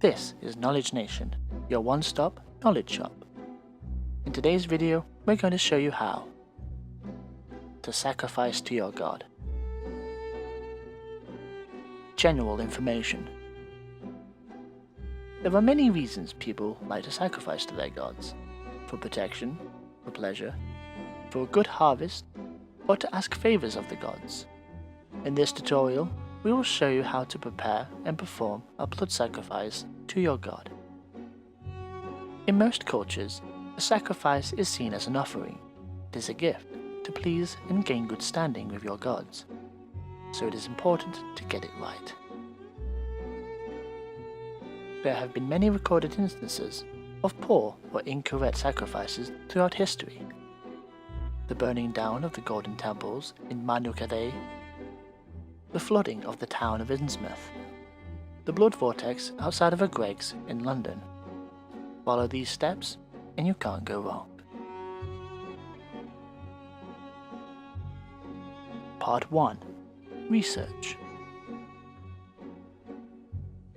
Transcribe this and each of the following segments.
This is Knowledge Nation, your one-stop knowledge shop. In today's video, we're going to show you how to sacrifice to your god. General information. There are many reasons people like to sacrifice to their gods: for protection, for pleasure, for a good harvest, or to ask favors of the gods. In this tutorial, we will show you how to prepare and perform a blood sacrifice to your god. In most cultures, a sacrifice is seen as an offering. It is a gift to please and gain good standing with your gods, so it is important to get it right. There have been many recorded instances of poor or incorrect sacrifices throughout history. The burning down of the golden temples in Manukare, the flooding of the town of Innsmouth, the blood vortex outside of a Greggs in London. Follow these steps and you can't go wrong. Part 1. Research.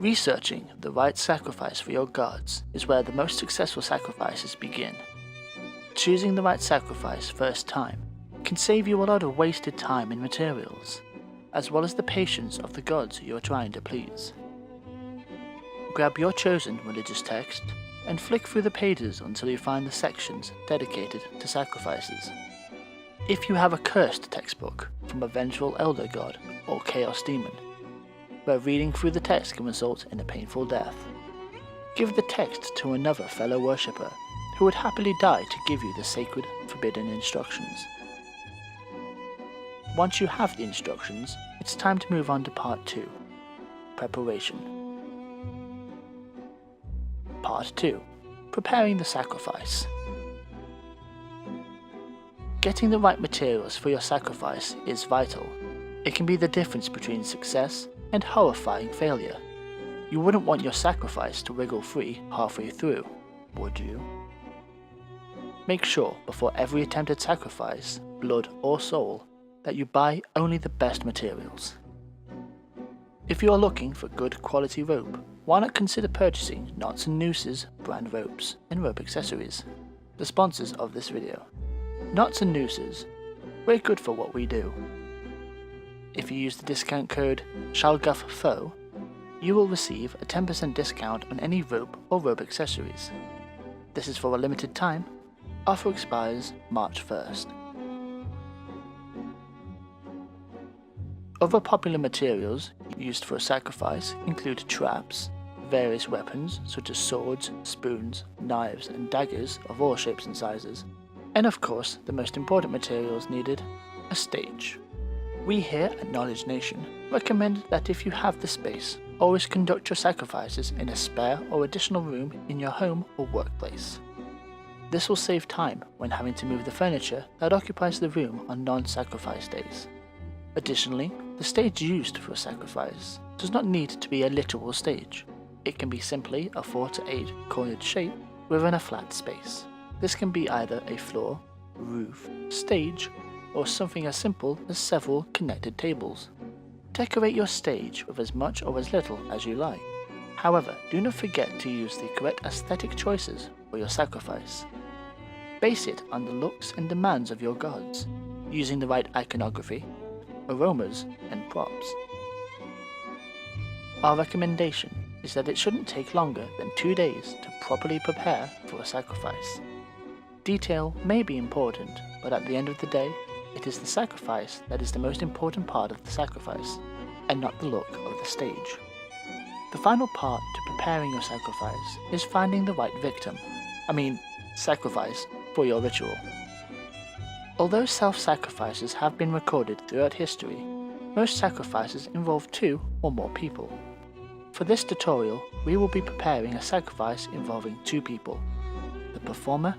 Researching the right sacrifice for your gods is where the most successful sacrifices begin. Choosing the right sacrifice first time can save you a lot of wasted time and materials, as well as the patience of the gods you are trying to please. Grab your chosen religious text and flick through the pages until you find the sections dedicated to sacrifices. If you have a cursed textbook from a vengeful elder god or chaos demon, where reading through the text can result in a painful death, give the text to another fellow worshipper who would happily die to give you the sacred, forbidden instructions. Once you have the instructions, it's time to move on to Part 2, Preparation. Part 2, Preparing the sacrifice. Getting the right materials for your sacrifice is vital. It can be the difference between success and horrifying failure. You wouldn't want your sacrifice to wiggle free halfway through, would you? Make sure before every attempted sacrifice, blood or soul, that you buy only the best materials. If you are looking for good quality rope, why not consider purchasing Knots & Nooses brand ropes and rope accessories, the sponsors of this video. Knots & Nooses, we're good for what we do. If you use the discount code SHALGUFFO, you will receive a 10% discount on any rope or rope accessories. This is for a limited time. Offer expires March 1st. Other popular materials used for a sacrifice include traps, various weapons such as swords, spoons, knives and daggers of all shapes and sizes, and of course the most important materials needed, a stage. We here at Knowledge Nation recommend that if you have the space, always conduct your sacrifices in a spare or additional room in your home or workplace. This will save time when having to move the furniture that occupies the room on non-sacrifice days. Additionally, the stage used for a sacrifice does not need to be a literal stage. It can be simply a 4 to 8 cornered shape within a flat space. This can be either a floor, roof, stage, or something as simple as several connected tables. Decorate your stage with as much or as little as you like. However, do not forget to use the correct aesthetic choices for your sacrifice. Base it on the looks and demands of your gods, using the right iconography, aromas, and props. Our recommendation is that it shouldn't take longer than 2 days to properly prepare for a sacrifice. Detail may be important, but at the end of the day, it is the sacrifice that is the most important part of the sacrifice, and not the look of the stage. The final part to preparing your sacrifice is finding the right victim, sacrifice, for your ritual. Although self-sacrifices have been recorded throughout history, most sacrifices involve 2 or more people. For this tutorial, we will be preparing a sacrifice involving 2 people, the performer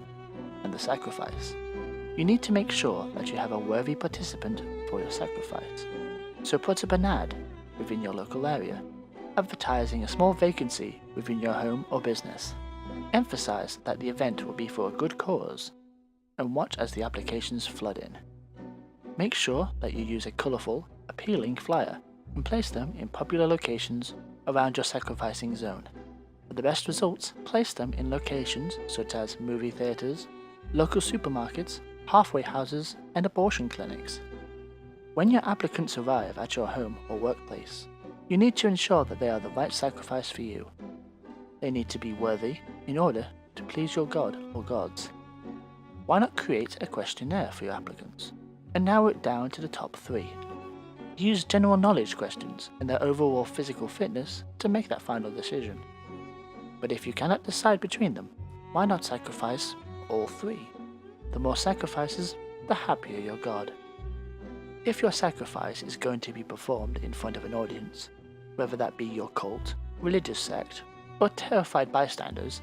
and the sacrifice. You need to make sure that you have a worthy participant for your sacrifice, so put up an ad within your local area, advertising a small vacancy within your home or business. Emphasize that the event will be for a good cause, and watch as the applications flood in. Make sure that you use a colourful, appealing flyer and place them in popular locations around your sacrificing zone. For the best results, place them in locations such as movie theatres, local supermarkets, halfway houses, and abortion clinics. When your applicants arrive at your home or workplace, you need to ensure that they are the right sacrifice for you. They need to be worthy in order to please your god or gods. Why not create a questionnaire for your applicants and narrow it down to the top 3? Use general knowledge questions and their overall physical fitness to make that final decision. But if you cannot decide between them, why not sacrifice all 3? The more sacrifices, the happier your god. If your sacrifice is going to be performed in front of an audience, whether that be your cult, religious sect, or terrified bystanders,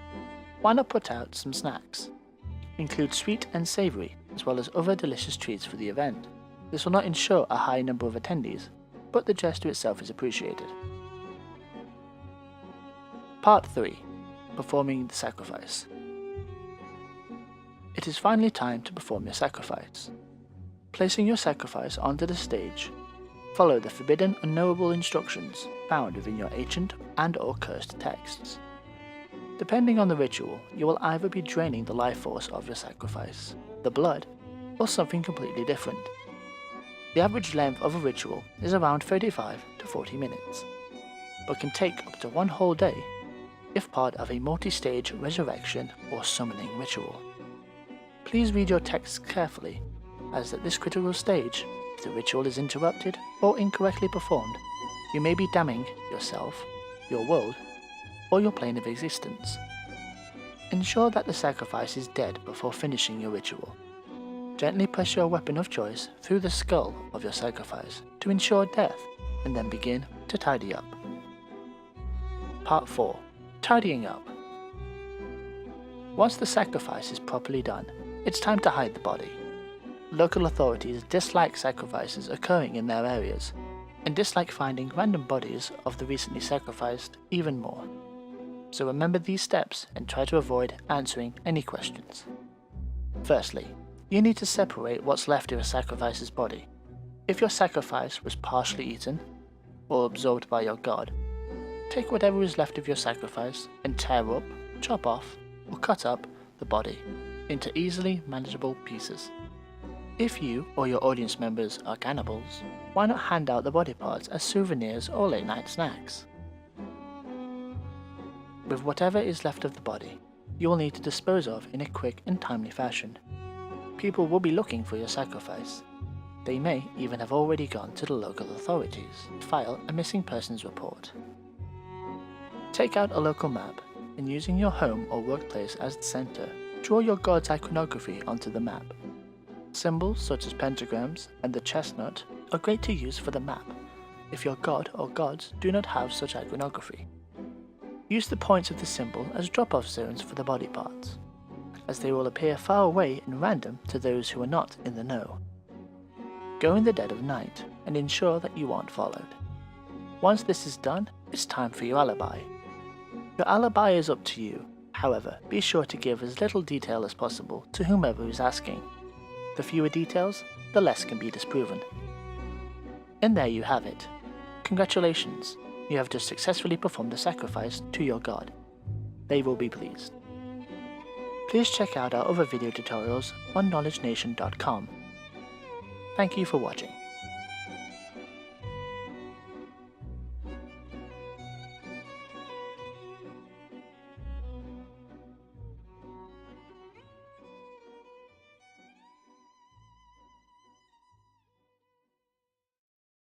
why not put out some snacks? Include sweet and savoury, as well as other delicious treats for the event. This will not ensure a high number of attendees, but the gesture itself is appreciated. Part 3. Performing the sacrifice. It is finally time to perform your sacrifice. Placing your sacrifice onto the stage, follow the forbidden unknowable instructions found within your ancient and/or cursed texts. Depending on the ritual, you will either be draining the life force of your sacrifice, the blood, or something completely different. The average length of a ritual is around 35 to 40 minutes, but can take up to one whole day if part of a multi-stage resurrection or summoning ritual. Please read your texts carefully, as at this critical stage, if the ritual is interrupted or incorrectly performed, you may be damning yourself, your world, or your plane of existence. Ensure that the sacrifice is dead before finishing your ritual. Gently press your weapon of choice through the skull of your sacrifice to ensure death, and then begin to tidy up. Part 4. Tidying up. Once the sacrifice is properly done, it's time to hide the body. Local authorities dislike sacrifices occurring in their areas, and dislike finding random bodies of the recently sacrificed even more. So remember these steps and try to avoid answering any questions. Firstly, you need to separate what's left of a sacrifice's body. If your sacrifice was partially eaten, or absorbed by your god, take whatever is left of your sacrifice and tear up, chop off, or cut up the body into easily manageable pieces. If you or your audience members are cannibals, why not hand out the body parts as souvenirs or late night snacks? With whatever is left of the body, you will need to dispose of in a quick and timely fashion. People will be looking for your sacrifice. They may even have already gone to the local authorities to file a missing persons report. Take out a local map and, using your home or workplace as the center, draw your god's iconography onto the map. Symbols such as pentagrams and the chestnut are great to use for the map if your god or gods do not have such iconography. Use the points of the symbol as drop-off zones for the body parts, as they will appear far away and random to those who are not in the know. Go in the dead of night and ensure that you aren't followed. Once this is done, it's time for your alibi. Your alibi is up to you, however, be sure to give as little detail as possible to whomever is asking. The fewer details, the less can be disproven. And there you have it. Congratulations, you have just successfully performed a sacrifice to your god. They will be pleased. Please check out our other video tutorials on knowledgenation.com. Thank you for watching.